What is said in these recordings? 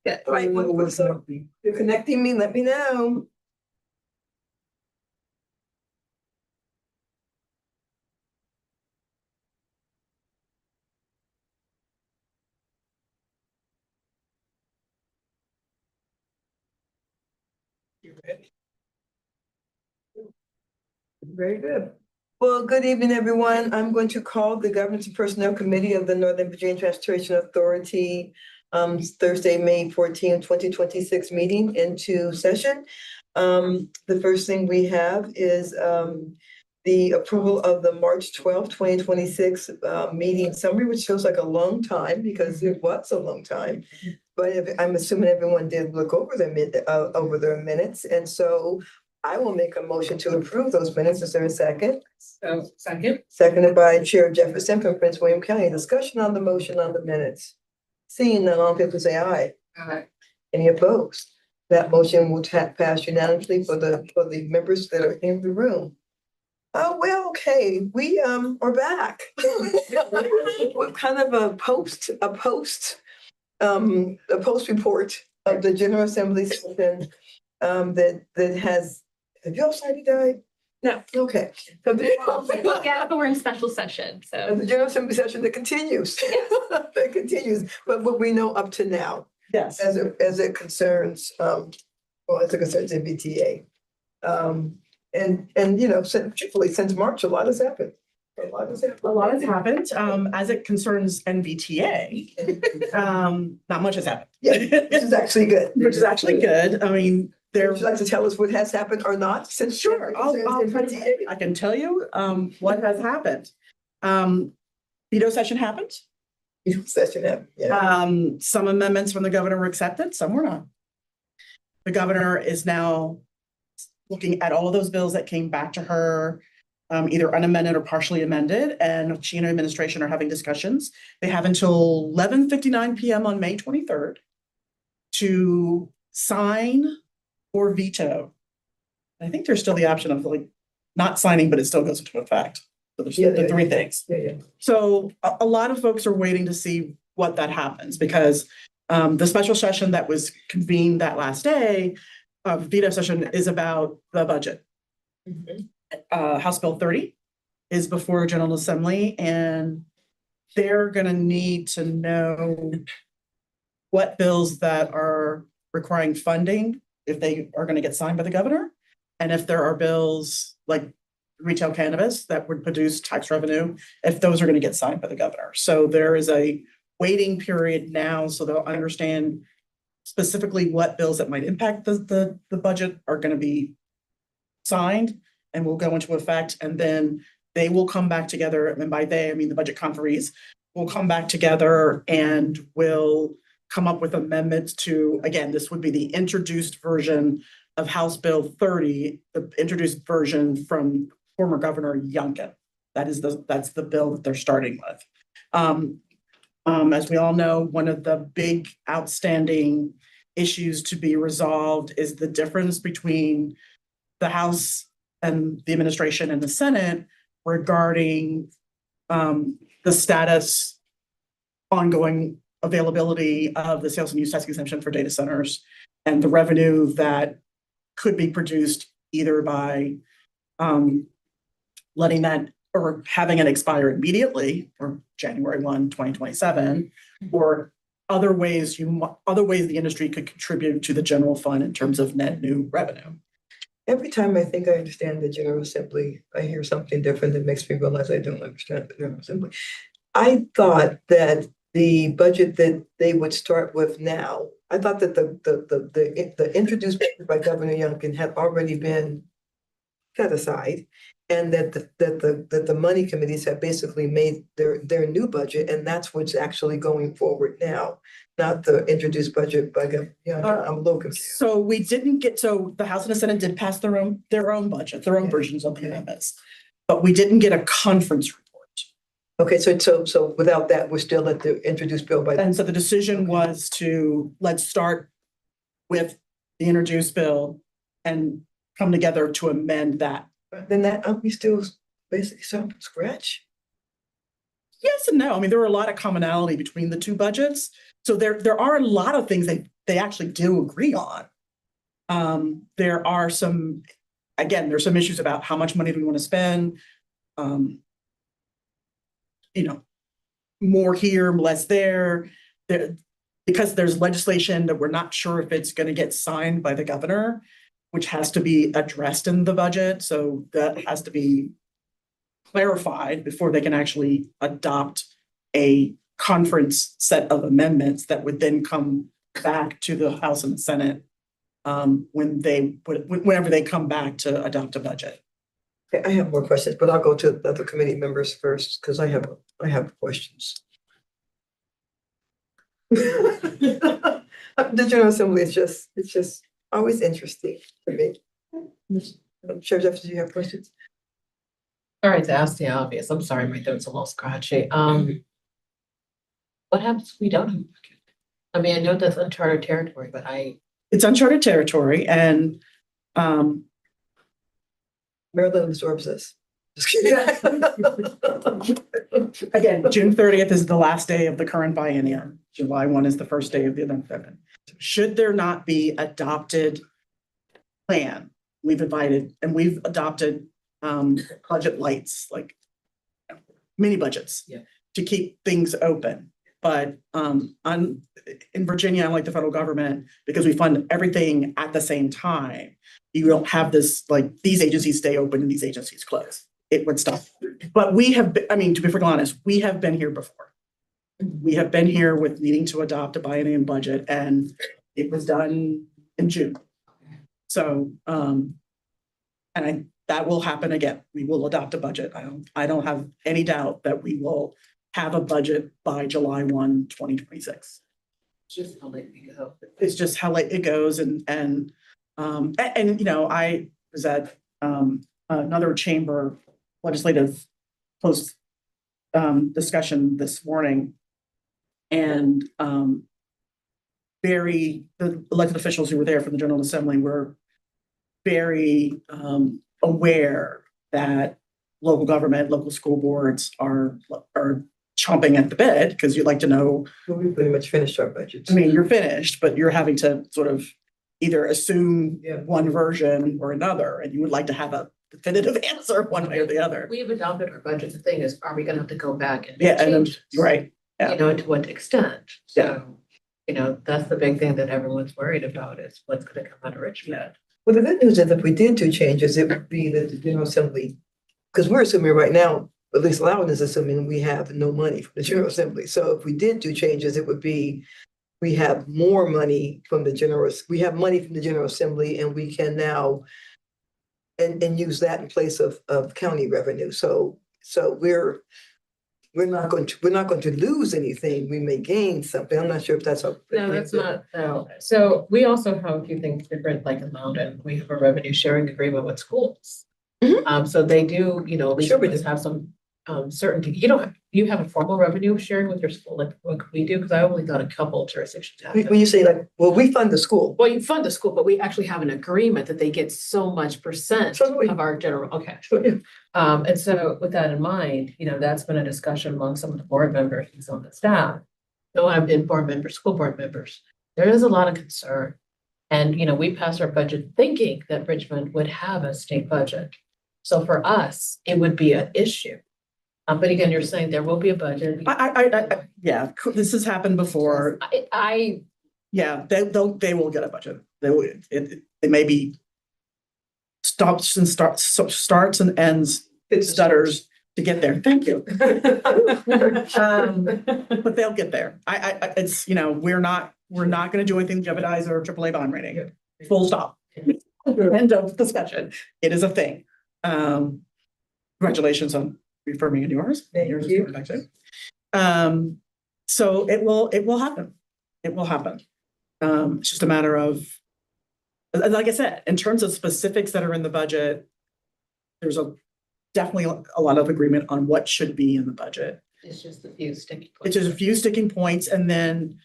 Yeah. Right. You're connecting me, let me know. You ready? Very good. Well, good evening, everyone. I'm going to call the Governance and Personnel Committee of the Northern Virginia Transportation Authority Thursday, May 14, 2026 meeting into session. The first thing we have is the approval of the March 12, 2026 meeting summary, which feels like a long time because it was a long time. But I'm assuming everyone did look over over their minutes, and so I will make a motion to approve those minutes. Is there a second? Second. Seconded by Chair Jefferson from Prince William County. Discussion on the motion on the minutes. Seeing none, all in favor say aye. Aye. Any opposed? That motion will pass unanimously for the members that are in the room. Oh, well, okay, we are back. With kind of a post report of the General Assembly session that has y'all already died? No. Okay. So Yeah, but we're in special session, so. the General Assembly session that continues. That continues, but what we know up to now. Yes. As it concerns MBTA. And you know, since March, a lot has happened. A lot has happened. As it concerns NVTA, not much has happened. Yeah, which is actually good. Which is actually good. I mean, Would you like to tell us what has happened or not since? Sure, I can tell you what has happened. Veto session happened. Session happened, yeah. Some amendments from the governor were accepted, some were not. The governor is now looking at all of those bills that came back to her, either unamended or partially amended, and she and her administration are having discussions. They have until 11:59 p.m. on May 23rd to sign or veto. I think there's still the option of like not signing, but it still goes into effect. So there's the three things. Yeah. So a lot of folks are waiting to see what that happens because the special session that was convened that last day, veto session, is about the budget. House Bill 30 is before General Assembly, and they're going to need to know what bills that are requiring funding, if they are going to get signed by the governor, and if there are bills like retail cannabis that would produce tax revenue, if those are going to get signed by the governor. So there is a waiting period now, so they'll understand specifically what bills that might impact the budget are going to be signed and will go into effect, and then they will come back together, and by they, I mean the budget conferees, will come back together and will come up with amendments to, again, this would be the introduced version of House Bill 30, the introduced version from former Governor Youngkin. That's the bill that they're starting with. As we all know, one of the big outstanding issues to be resolved is the difference between the House and the administration and the Senate regarding the status, ongoing availability of the sales and use tax exemption for data centers and the revenue that could be produced either by letting that or having it expire immediately or January 1, 2027, or other ways the industry could contribute to the general fund in terms of net new revenue. Every time I think I understand the General Assembly, I hear something different that makes me realize I don't understand the General Assembly. I thought that the budget that they would start with now, I thought that the introduced budget by Governor Youngkin had already been set aside, and that the money committees have basically made their new budget, and that's what's actually going forward now, not the introduced budget by Governor Youngkin. I'm a little confused. So we didn't get, so the House and the Senate did pass their own budget, their own versions of the amendments, but we didn't get a conference report. Okay, so without that, we're still at the introduced bill by. And so the decision was to, let's start with the introduced bill and come together to amend that. Then that, aren't we still basically starting from scratch? Yes and no. I mean, there were a lot of commonality between the two budgets. So there are a lot of things that they actually do agree on. There are some, again, there's some issues about how much money do we want to spend. You know, more here, less there. Because there's legislation that we're not sure if it's going to get signed by the governor, which has to be addressed in the budget. So that has to be clarified before they can actually adopt a conference set of amendments that would then come back to the House and the Senate whenever they come back to adopt a budget. Okay, I have more questions, but I'll go to the other committee members first because I have questions. The General Assembly is just always interesting to me. Chair Jeffries, do you have questions? All right, to ask the obvious, I'm sorry, my throat's a little scratchy. What happens if we don't have a budget? I mean, I know that's uncharted territory, but It's uncharted territory, and Maryland absorbs this. Just kidding. again, June 30th is the last day of the current biennium. July 1 is the first day of the amendment. Should there not be adopted plan, we've adopted budget lights, like mini budgets to keep things open. But in Virginia, unlike the federal government, because we fund everything at the same time, you don't have this, like, these agencies stay open and these agencies close. It would stop. But we have been, I mean, to be perfectly honest, we have been here before. We have been here with needing to adopt a biennium budget, and it was done in June. So, that will happen again. We will adopt a budget. I don't have any doubt that we will have a budget by July 1, 2026. just how late we go. It's just how late it goes, and you know, I was at another chamber legislative post discussion this morning, and the elected officials who were there for the General Assembly were very aware that local government, local school boards are chomping at the bit, because you'd like to know. Well, we pretty much finished our budgets. I mean, you're finished, but you're having to sort of either assume Yeah. one version or another, and you would like to have a definitive answer one way or the other. We've adopted our budget. The thing is, are we gonna have to go back and? Yeah, and change? right. Yeah. You know, to what extent? Yeah. So, you know, that's the big thing that everyone's worried about is what's gonna come out of Richmond. Well, the good news is if we did do changes, it would be that the General Assembly, because we're assuming right now, at least Loudon is assuming we have no money from the General Assembly. So if we did do changes, it would be, we have more money from the we have money from the General Assembly, and we can now and use that in place of county revenue. So we're not going to lose anything. We may gain something. I'm not sure if that's a. No, that's not, no. So we also have a few things different, like in Loudon, we have a revenue sharing agreement with schools. Mhm. So they do, you know, at least Sure we just do. have some certainty. You have a formal revenue sharing with your school, like what we do, because I only thought a couple jurisdictions have When it. you say like, well, we fund the school. Well, you fund the school, but we actually have an agreement that they get so much percent So do we. of our general, okay. So, yeah. And so with that in mind, you know, that's been a discussion among some of the board members and some of the staff. Though I've been board members, school board members, there is a lot of concern. And, you know, we passed our budget thinking that Richmond would have a state budget. So for us, it would be an issue. But again, you're saying there will be a budget. Yeah, this has happened before. I Yeah, they will get a budget. They will, it may be starts and ends, it stutters to get there. Thank you. But they'll get there. It's, you know, we're not gonna do anything to jeopardize our AAA bond rating. Full stop. End of discussion. It is a thing. Congratulations on reaffirming in yours. Thank Yours is you. coming back too. So it will happen. It will happen. It's just a matter of, like I said, in terms of specifics that are in the budget, there's definitely a lot of agreement on what should be in the budget. It's just a few sticky It's points. just a few sticking points, and then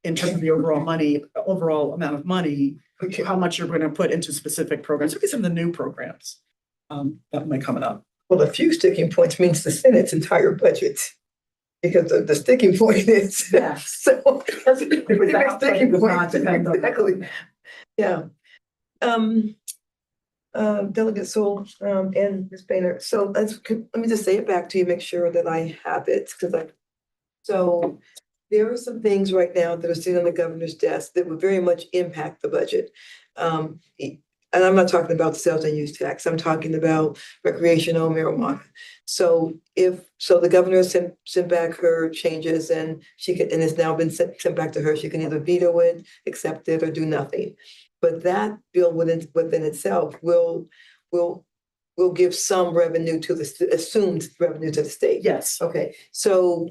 in terms of the overall amount of money, Okay. how much you're going to put into specific programs, look at some of the new programs that might coming up. Well, a few sticking points means the Senate's entire budget. because the sticking point is. Yes. So that's a pretty big Without sticking does point. not depend on that. Exactly. Yeah. Delegate Sewell, and Ms. Boehner, so let me just say it back to you, make sure that I have it, so there are some things right now that are sitting on the governor's desk that would very much impact the budget. And I'm not talking about the sales and use tax, I'm talking about recreational marijuana. So the governor sent back her changes and and it's now been sent back to her, she can either veto it, accept it, or do nothing. But that bill within itself will give some revenue to assumed revenue to the state. Yes. Okay, so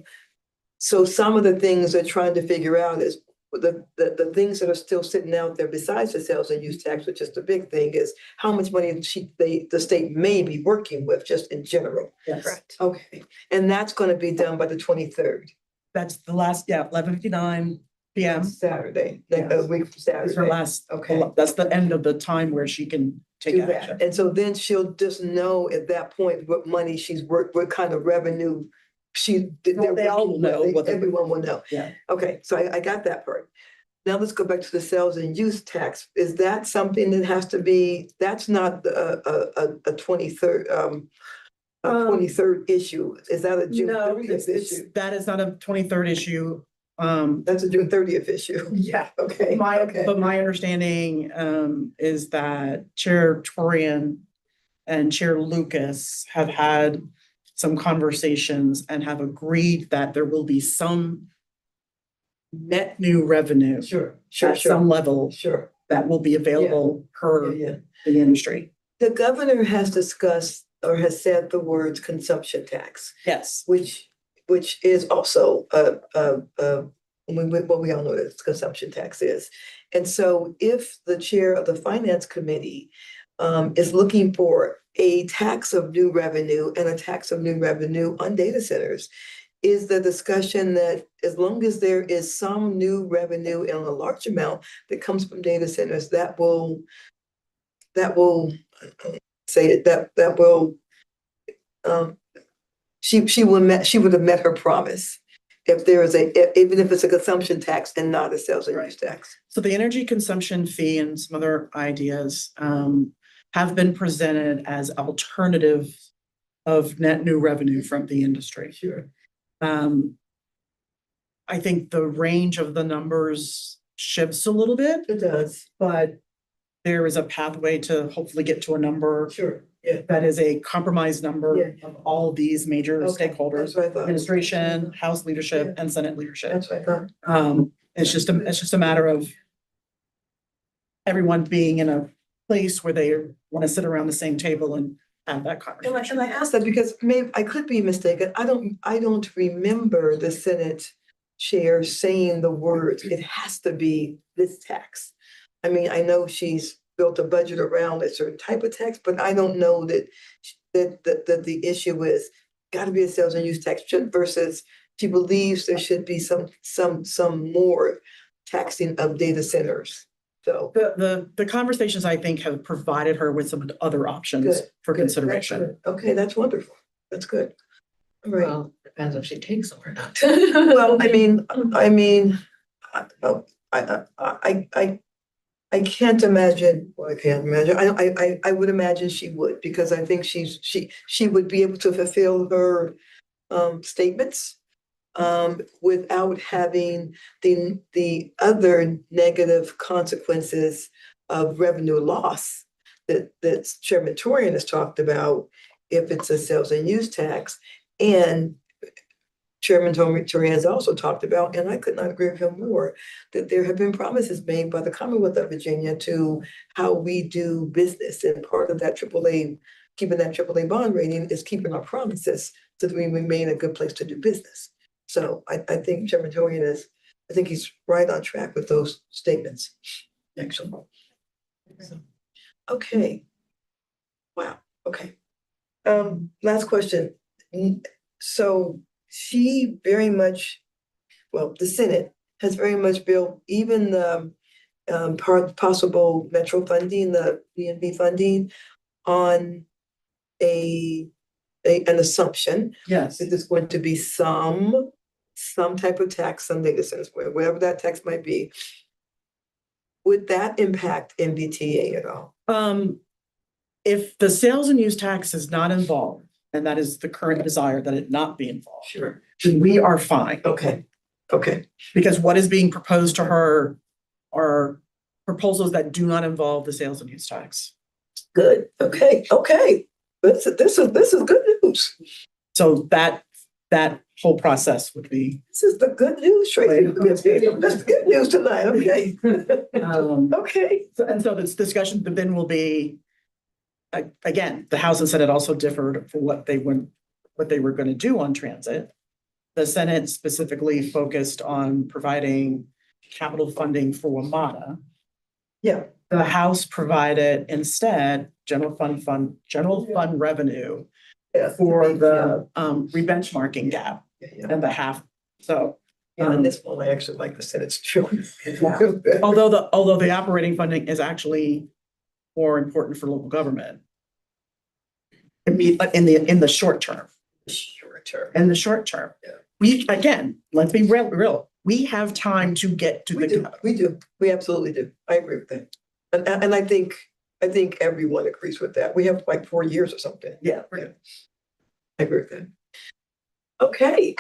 some of the things they're trying to figure out is the things that are still sitting out there besides the sales and use tax, which is the big thing, is how much money the state may be working with just in general. Yes. Correct. Okay, and that's gonna be done by the 23rd. That's the last, 11:59 PM. Saturday, Yes. a week from Is her Saturday. last, Okay. that's the end of the time where she can take Do action. that, and so then she'll just know at that point what money she's worked, what kind of revenue Well, they all will know what they're- everyone will know. Yeah. Okay, so I got that part. Now let's go back to the sales and use tax. Is that something that has to be, that's not a 23rd, a 23rd issue? Is that a June No, 30th issue? that is not a 23rd issue. That's a June 30th issue. Yeah. Okay, okay. But my understanding is that Chair Torian and Chair Lucas have had some conversations and have agreed that there will be some net new revenue Sure, at some level sure. that will be available per Yeah. the industry. The governor has discussed or has said the words consumption tax, Yes. which is also what we all know that consumption tax is. And so if the chair of the finance committee is looking for a tax of new revenue and a tax of new revenue on data centers, is the discussion that as long as there is some new revenue in a large amount that comes from data centers, that will say it, that will she would have met her promise if there is even if it's a consumption tax and not a sales and use tax. So the energy consumption fee and some other ideas have been presented as alternative of net new revenue from the industry. Sure. I think the range of the numbers shifts a little bit, It does. but there is a pathway to hopefully get to a number Sure. Yeah. that is a compromise number Yeah. of all these major Okay, stakeholders, that's what I thought. administration, House leadership, Yeah. and Senate leadership. That's what I thought. It's just a matter of everyone being in a place where they want to sit around the same table and have that conversation. And I asked that because maybe I could be mistaken. I don't remember the Senate chair saying the words, it has to be this tax. I mean, I know she's built a budget around a certain type of tax, but I don't know that the issue is gotta be a sales and use tax versus she believes there should be some more taxing of data centers. So. The conversations, I think, have provided her with some other options Good, for good, consideration. that's good. Okay, that's wonderful. That's good. All right. Well, depends if she takes them or not. Well, I mean, I can't imagine, well, I can't imagine, I would imagine she would, because I think she would be able to fulfill her statements without having the other negative consequences of revenue loss that Chairman Torian has talked about if it's a sales and use tax. And Chairman Torian has also talked about, and I could not agree with him more, that there have been promises made by the Commonwealth of Virginia to how we do business. And part of that keeping that AAA bond rating is keeping our promises so that we remain a good place to do business. So I think Chairman Torian I think he's right on track with those statements. Excellent. So, okay. Wow, okay. Last question. So she very much, well, the Senate has very much built even the possible metro funding, the BNB funding, on an assumption Yes. that there's going to be some some type of tax on data centers, whatever that tax might be, would that impact MBTA at all? If the sales and use tax is not involved, and that is the current desire that it not be involved, Sure. then we are fine. Okay, okay, Because what is being proposed to her are proposals that do not involve the sales and use tax. good, okay, okay. This is good news. So that whole process would be. This is the good news, Tracy. That's good news tonight, okay? Okay. And so this discussion then will be, again, the House and Senate also differed for what they were going to do on transit. The Senate specifically focused on providing capital funding for WMATA. Yeah. The House provided instead general fund revenue Yeah. for the rebenchmarking gap Yeah. and the half. So Yeah, and this one, I actually like the Senate's choice. although the operating funding is actually more important for local government. In the short term. Short term. In the short term. Yeah. We, again, let's be real. We have time to get to We do, we absolutely do. I agree with that. And I think everyone agrees with that. We have like 4 years or something. Yeah. I agree with that. Okay.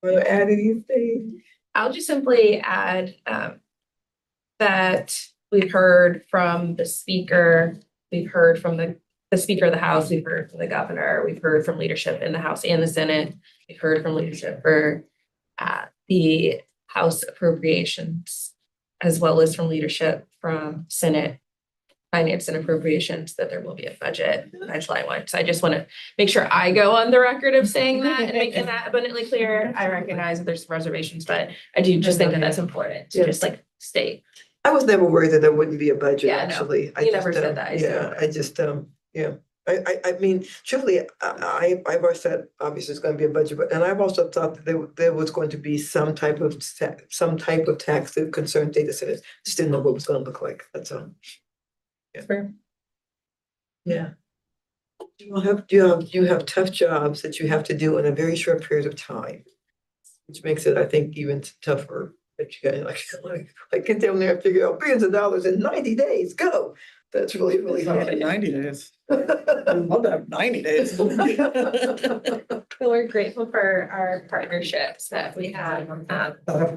Want to add anything? I'll just simply add that we've heard from the speaker, we've heard from the Speaker of the House, we've heard from the governor, we've heard from leadership in the House and the Senate, we've heard from leadership for the House appropriations, as well as from leadership from Senate Finance and Appropriations, that there will be a budget by July 1. So I just want to make sure I go on the record of saying that and making that abundantly clear. I recognize that there's reservations, but I do just think that that's important to just like state. I was never worried that there wouldn't be a budget, Yeah, no, actually. I you just, never said that. I Yeah, said I just, yeah. I mean, truthfully, I've always said, obviously, it's gonna be a budget, but, and I've also thought that there was going to be some type of tax that concerned data centers. Just didn't know what it was gonna look like, that's all. Fair. Yeah. You have tough jobs that you have to do in a very short period of time, which makes it, I think, even tougher. That you got like get down there and figure out billions of dollars in 90 days. Go. That's really hard. 90 days. I'd love to have 90 days. So we're grateful for our partnerships that we have with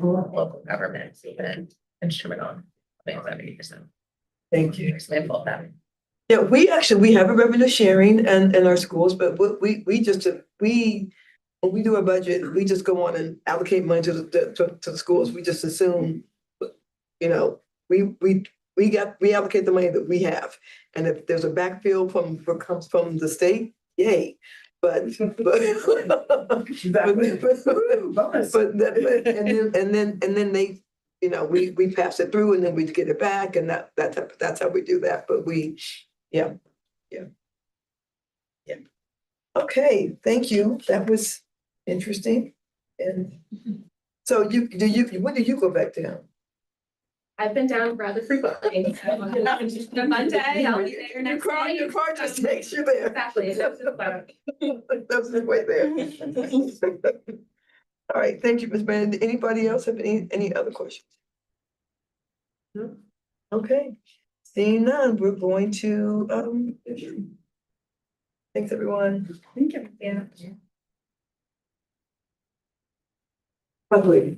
local governments, even instrumental. Thank you. Example of that. Yeah, we have a revenue sharing and in our schools, but we when we do a budget, we just go on and allocate money to the schools. We just assume, you know, we allocate the money that we have. And if there's a backfill from what comes from the state, yay. But and then they, you know, we pass it through and then we get it back, and that's how we do that. But yeah. Okay, thank you. That was interesting. And so when did you go back down? I've been down rather frequently. On Monday, I'll be there next day. Your car just takes you there. Exactly. That's the way there. All right, thank you, Ms. Brandon. Anybody else have any other questions? No? Okay, seeing none, we're going to, thanks, everyone. Thank you. Yeah. By the way,